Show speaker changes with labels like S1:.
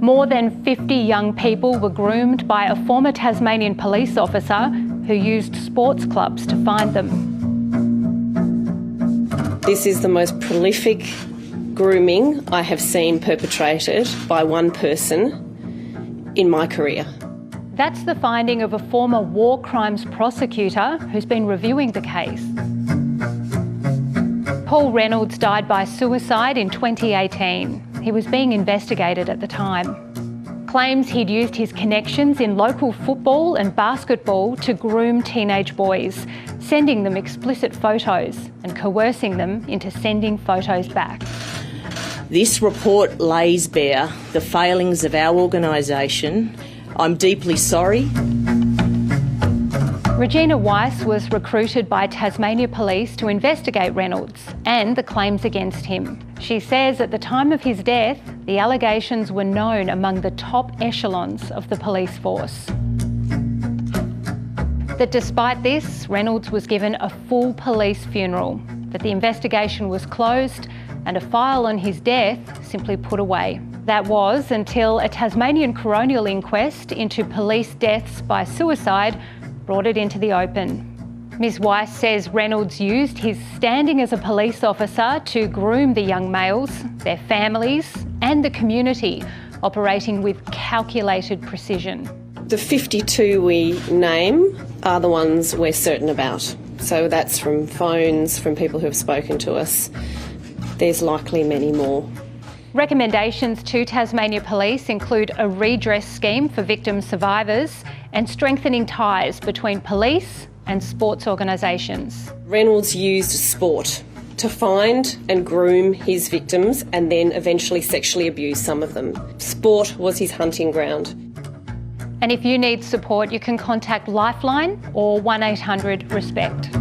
S1: More than 50 young people were groomed by a former Tasmanian police officer who used sports clubs to find them.
S2: This is the most prolific grooming I have seen perpetrated by one person in my career.
S1: That's the finding of a former war crimes prosecutor who's been reviewing the case. Paul Reynolds died by suicide in 2018. He was being investigated at the time. Claims he'd used his connections in local football and basketball to groom teenage boys, sending them explicit photos and coercing them into sending photos back.
S3: This report lays bare the failings of our organisation. I'm deeply sorry.
S1: Regina Weiss was recruited by Tasmania Police to investigate Reynolds and the claims against him. She says at the time of his death, the allegations were known among the top echelons of the police force. That despite this, Reynolds was given a full police funeral, that the investigation was closed and a file on his death simply put away. That was until a Tasmanian coronial inquest into police deaths by suicide brought it into the open. Ms Weiss says Reynolds used his standing as a police officer to groom the young males, their families and the community, operating with calculated precision.
S2: The 52 we name are the ones we're certain about. So that's from phones, from people who have spoken to us. There's likely many more.
S1: Recommendations to Tasmania Police include a redress scheme for victim survivors and strengthening ties between police and sports organisations.
S2: Reynolds used sport to find and groom his victims and then eventually sexually abuse some of them. Sport was his hunting ground.
S1: And if you need support, you can contact Lifeline or 1800 RESPECT.